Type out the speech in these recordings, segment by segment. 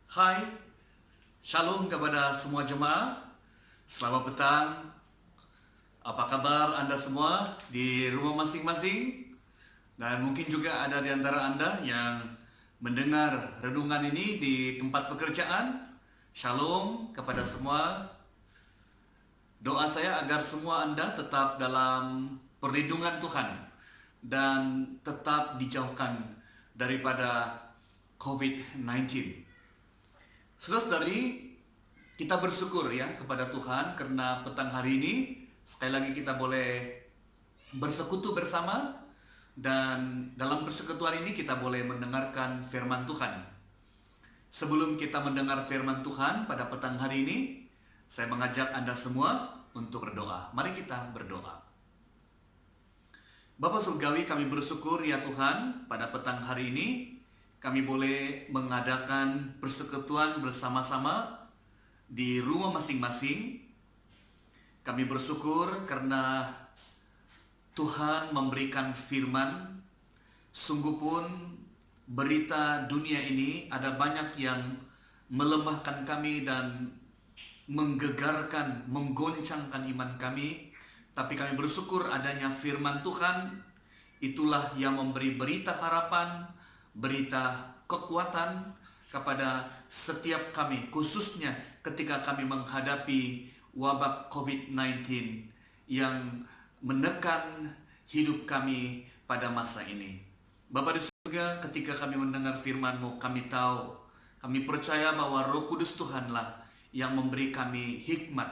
Hai, Shalom kepada semua jemaah. Selamat petang. Apa kabar Anda semua di rumah masing-masing? Dan mungkin juga ada di antara Anda yang mendengar renungan ini di tempat pekerjaan. Shalom kepada semua. Doa saya agar semua Anda tetap dalam perlindungan Tuhan dan tetap dijauhkan daripada COVID-19. Saudara-saudari, kita bersyukur ya kepada Tuhan karena petang hari ini sekali lagi kita boleh bersekutu bersama, dan dalam persekutuan ini kita boleh mendengarkan firman Tuhan. Sebelum kita mendengar firman Tuhan pada petang hari ini, saya mengajak Anda semua untuk berdoa. Mari kita berdoa. Bapa Surgawi, kami bersyukur ya Tuhan, pada petang hari ini kami boleh mengadakan persekutuan bersama-sama di rumah masing-masing. Kami bersyukur karena Tuhan memberikan firman. Sungguh pun berita dunia ini ada banyak yang melemahkan kami dan menggegarkan, menggoncangkan iman kami. Tapi kami bersyukur adanya firman Tuhan. Itulah yang memberi berita harapan, berita kekuatan kepada setiap kami, khususnya ketika kami menghadapi wabah COVID-19 yang menekan hidup kami pada masa ini. Bapa di surga, ketika kami mendengar firman-Mu, kami tahu, kami percaya bahwa Roh Kudus Tuhanlah yang memberi kami hikmat,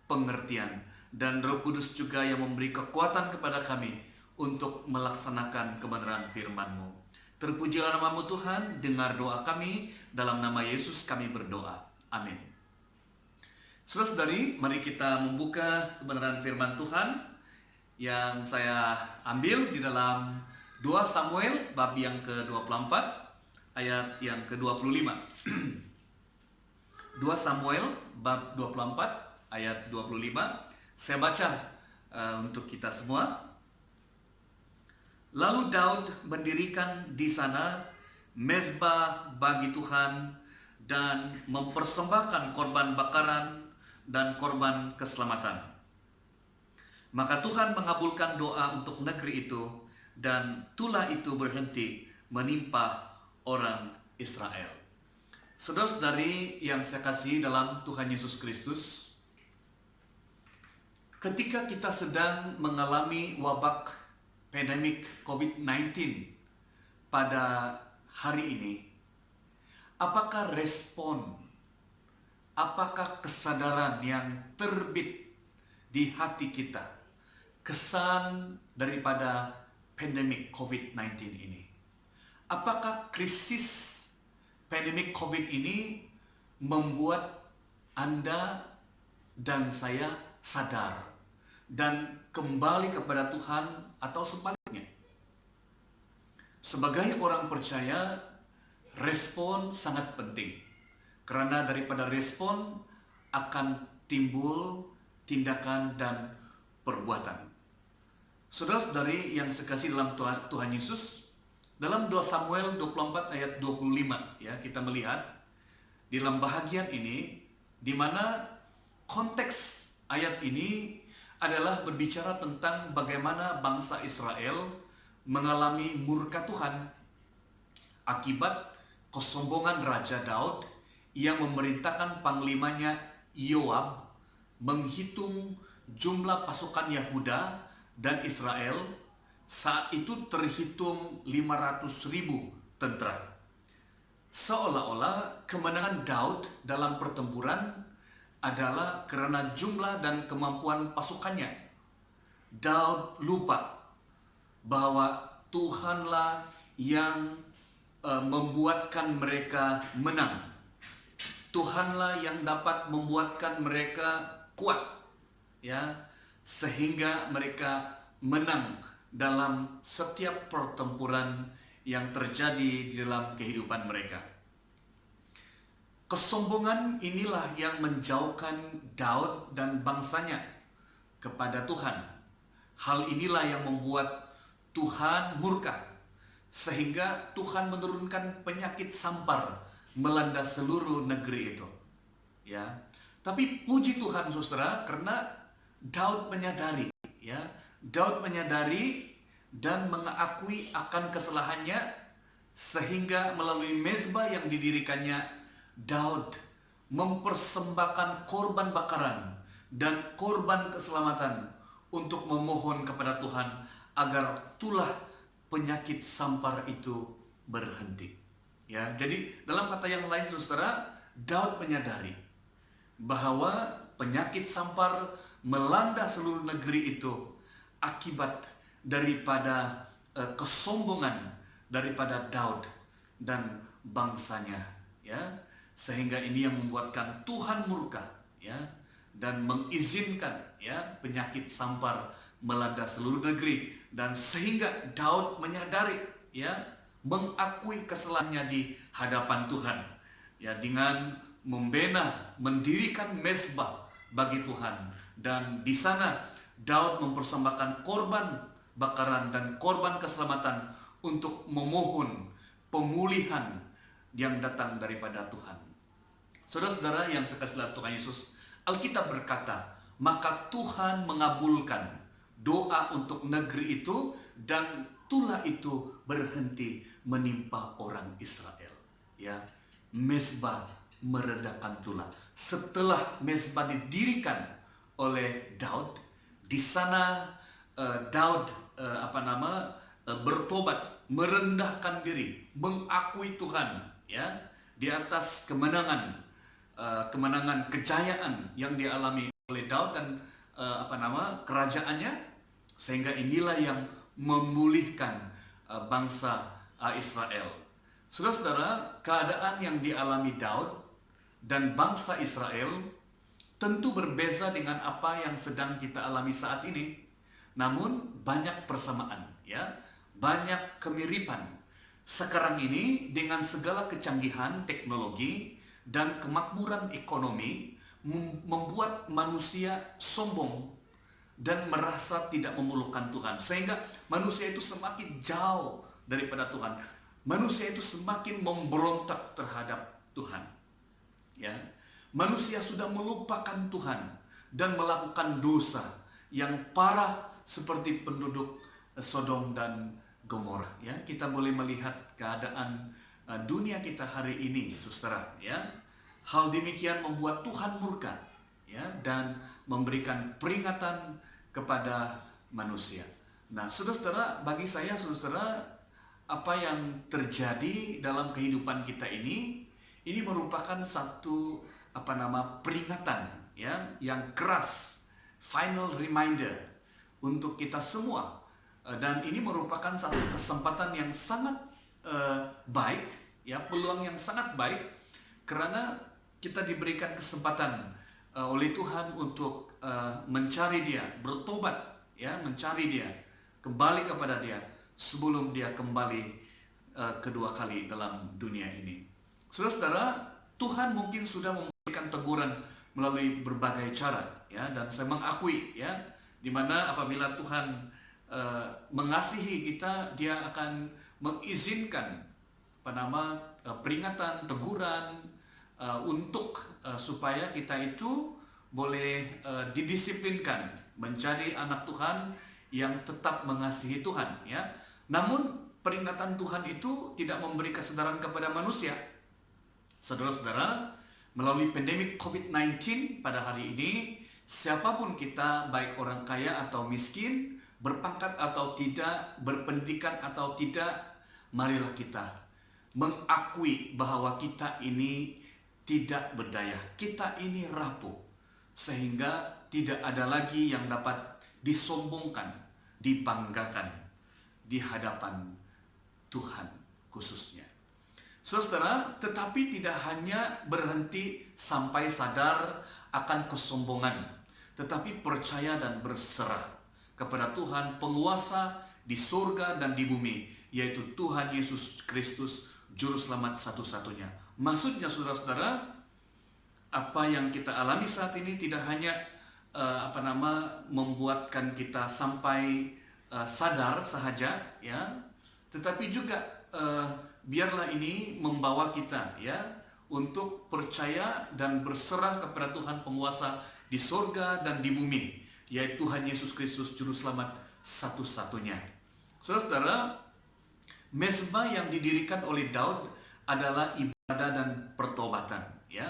pengertian, dan Roh Kudus juga yang memberi kekuatan kepada kami untuk melaksanakan kebenaran firman-Mu. Terpujilah nama-Mu Tuhan, dengar doa kami, dalam nama Yesus kami berdoa. Amin. Saudara-saudari, mari kita membuka kebenaran firman Tuhan yang saya ambil di dalam 2 Samuel bab yang ke-24 ayat yang ke-25. 2 Samuel bab 24 ayat 25. Saya baca untuk kita semua. Lalu Daud mendirikan di sana mezbah bagi Tuhan dan mempersembahkan korban bakaran dan korban keselamatan. Maka Tuhan mengabulkan doa untuk negeri itu, dan tulah itu berhenti menimpa orang Israel. Saudara-saudari yang saya kasih dalam Tuhan Yesus Kristus, ketika kita sedang mengalami wabah pandemik COVID-19 pada hari ini, apakah respon, apakah kesadaran yang terbit di hati kita, kesan daripada pandemik COVID-19 ini? Apakah krisis pandemik COVID ini membuat Anda dan saya sadar dan kembali kepada Tuhan, atau sebaliknya? Sebagai orang percaya, respon sangat penting, karena daripada respon akan timbul tindakan dan perbuatan. Saudara-saudari yang sekasih dalam Tuhan Yesus, dalam 2 Samuel 24 ayat 25 ya, kita melihat di dalam bahagian ini di mana konteks ayat ini adalah berbicara tentang bagaimana bangsa Israel mengalami murka Tuhan akibat kesombongan Raja Daud yang memerintahkan panglimanya Yoab menghitung jumlah pasukan Yahuda dan Israel. Saat itu terhitung 500.000 tentara. Seolah-olah kemenangan Daud dalam pertempuran adalah karena jumlah dan kemampuan pasukannya. Daud lupa bahwa Tuhanlah yang membuatkan mereka menang. Tuhanlah yang dapat membuatkan mereka kuat, ya, sehingga mereka menang dalam setiap pertempuran yang terjadi di dalam kehidupan mereka. Kesombongan inilah yang menjauhkan Daud dan bangsanya kepada Tuhan. Hal inilah yang membuat Tuhan murka, sehingga Tuhan menurunkan penyakit sampar melanda seluruh negeri itu. Ya. Tapi puji Tuhan saudara, karena Daud menyadari, ya, Daud menyadari dan mengakui akan kesalahannya, sehingga melalui mezbah yang didirikannya, Daud mempersembahkan korban bakaran dan korban keselamatan untuk memohon kepada Tuhan agar tulah penyakit sampar itu berhenti. Ya, jadi dalam kata yang lain saudara, Daud menyadari bahwa penyakit sampar melanda seluruh negeri itu akibat daripada kesombongan daripada Daud dan bangsanya, ya, sehingga ini yang membuatkan Tuhan murka, ya, dan mengizinkan, ya, penyakit sampar melanda seluruh negeri, dan sehingga Daud menyadari, ya, mengakui kesalahannya di hadapan Tuhan, ya, dengan mendirikan mezbah bagi Tuhan, dan di sana Daud mempersembahkan korban bakaran dan korban keselamatan untuk memohon pemulihan yang datang daripada Tuhan. Saudara-saudara yang sekasihi dalam Tuhan Yesus, Alkitab berkata, maka Tuhan mengabulkan doa untuk negeri itu dan tulah itu berhenti menimpa orang Israel. Ya, mezbah meredakan tulah. Setelah mezbah didirikan oleh Daud, di sana Daud bertobat, merendahkan diri, mengakui Tuhan, ya, di atas kemenangan kejayaan yang dialami oleh Daud dan kerajaannya, sehingga inilah yang memulihkan bangsa Israel. Saudara-saudara, keadaan yang dialami Daud dan bangsa Israel tentu berbeza dengan apa yang sedang kita alami saat ini. Namun banyak persamaan, ya, banyak kemiripan. Sekarang ini dengan segala kecanggihan teknologi dan kemakmuran ekonomi membuat manusia sombong dan merasa tidak memerlukan Tuhan, sehingga manusia itu semakin jauh daripada Tuhan. Manusia itu semakin memberontak terhadap Tuhan. Ya, manusia sudah melupakan Tuhan dan melakukan dosa yang parah seperti penduduk Sodom dan Gomora. Ya, kita boleh melihat keadaan dunia kita hari ini, saudara. Ya, hal demikian membuat Tuhan murka, ya, dan memberikan peringatan kepada manusia. Nah, saudara-saudara, bagi saya, saudara, apa yang terjadi dalam kehidupan kita ini merupakan satu peringatan, ya, yang keras, final reminder untuk kita semua, dan ini merupakan satu kesempatan yang sangat baik, ya, peluang yang sangat baik, karena kita diberikan kesempatan oleh Tuhan untuk mencari Dia, bertobat, ya, mencari Dia, kembali kepada Dia sebelum Dia kembali kedua kali dalam dunia ini. Saudara-saudara, Tuhan mungkin sudah memberikan teguran melalui berbagai cara, ya, dan saya mengakui, ya, dimana apabila Tuhan mengasihi kita, Dia akan mengizinkan peringatan, teguran untuk supaya kita itu boleh didisiplinkan menjadi anak Tuhan yang tetap mengasihi Tuhan, ya. Namun peringatan Tuhan itu tidak memberi kesedaran kepada manusia. Saudara-saudara, melalui pandemik COVID-19 pada hari ini, siapapun kita, baik orang kaya atau miskin, berpangkat atau tidak, berpendidikan atau tidak, marilah kita mengakui bahwa kita ini tidak berdaya, kita ini rapuh, sehingga tidak ada lagi yang dapat disombongkan, dibanggakan di hadapan Tuhan khususnya. Saudara, tetapi tidak hanya berhenti sampai sadar akan kesombongan, tetapi percaya dan berserah kepada Tuhan penguasa di surga dan di bumi, yaitu Tuhan Yesus Kristus, Juru Selamat satu-satunya. Maksudnya, saudara-saudara, apa yang kita alami saat ini tidak hanya membuatkan kita sampai sadar sahaja, ya, tetapi juga biarlah ini membawa kita, ya, untuk percaya dan berserah kepada Tuhan penguasa di sorga dan di bumi, yaitu Tuhan Yesus Kristus Juru Selamat satu-satunya. Saudara-saudara, mezbah yang didirikan oleh Daud adalah ibadah dan pertobatan, ya,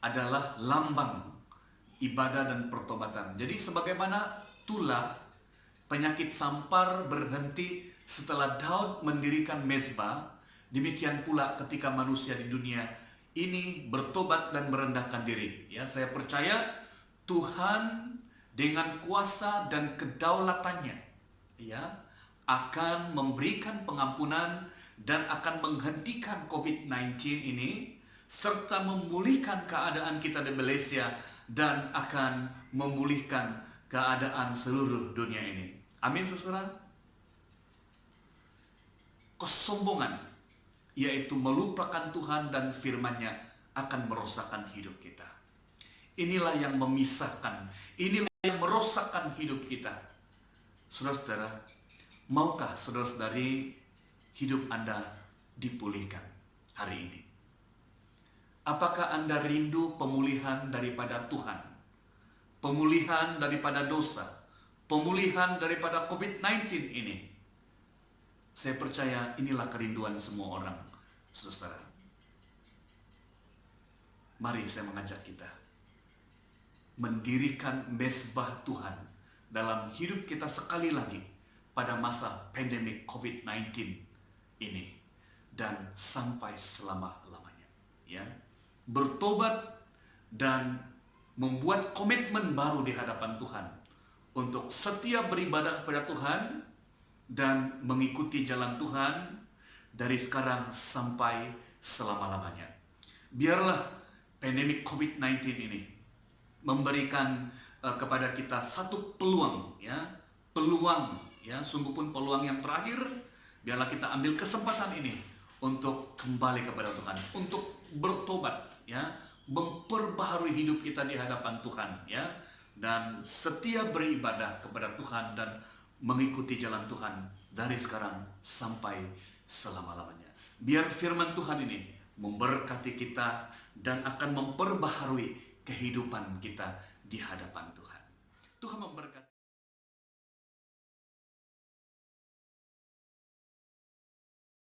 adalah lambang ibadah dan pertobatan. Jadi sebagaimana tulah penyakit sampar berhenti setelah Daud mendirikan mezbah, demikian pula ketika manusia di dunia ini bertobat dan merendahkan diri. Ya, saya percaya Tuhan dengan kuasa dan kedaulatannya, ya, akan memberikan pengampunan dan akan menghentikan COVID-19 ini, serta memulihkan keadaan kita di Malaysia dan akan memulihkan keadaan seluruh dunia ini. Amin, saudara. Kesombongan, yaitu melupakan Tuhan dan firman-Nya, akan merosakkan hidup kita. Inilah yang memisahkan, inilah yang merosakkan hidup kita. Saudara-saudara, maukah saudara-saudari hidup Anda dipulihkan hari ini? Apakah Anda rindu pemulihan daripada Tuhan? Pemulihan daripada dosa? Pemulihan daripada COVID-19 ini? Saya percaya inilah kerinduan semua orang, saudara. Mari saya mengajak kita mendirikan mezbah Tuhan dalam hidup kita sekali lagi pada masa pandemi COVID-19 ini dan sampai selama-lamanya. Ya, bertobat dan membuat komitmen baru di hadapan Tuhan untuk setia beribadah kepada Tuhan dan mengikuti jalan Tuhan dari sekarang sampai selama-lamanya. Biarlah pandemi COVID-19 ini memberikan kepada kita satu peluang, ya, sungguh pun peluang yang terakhir. Biarlah kita ambil kesempatan ini untuk kembali kepada Tuhan, untuk bertobat, ya, memperbaharui hidup kita di hadapan Tuhan, ya, dan setia beribadah kepada Tuhan dan mengikuti jalan Tuhan dari sekarang sampai selama-lamanya. Biar firman Tuhan ini memberkati kita dan akan memperbaharui kehidupan kita di hadapan Tuhan. Tuhan memberkati.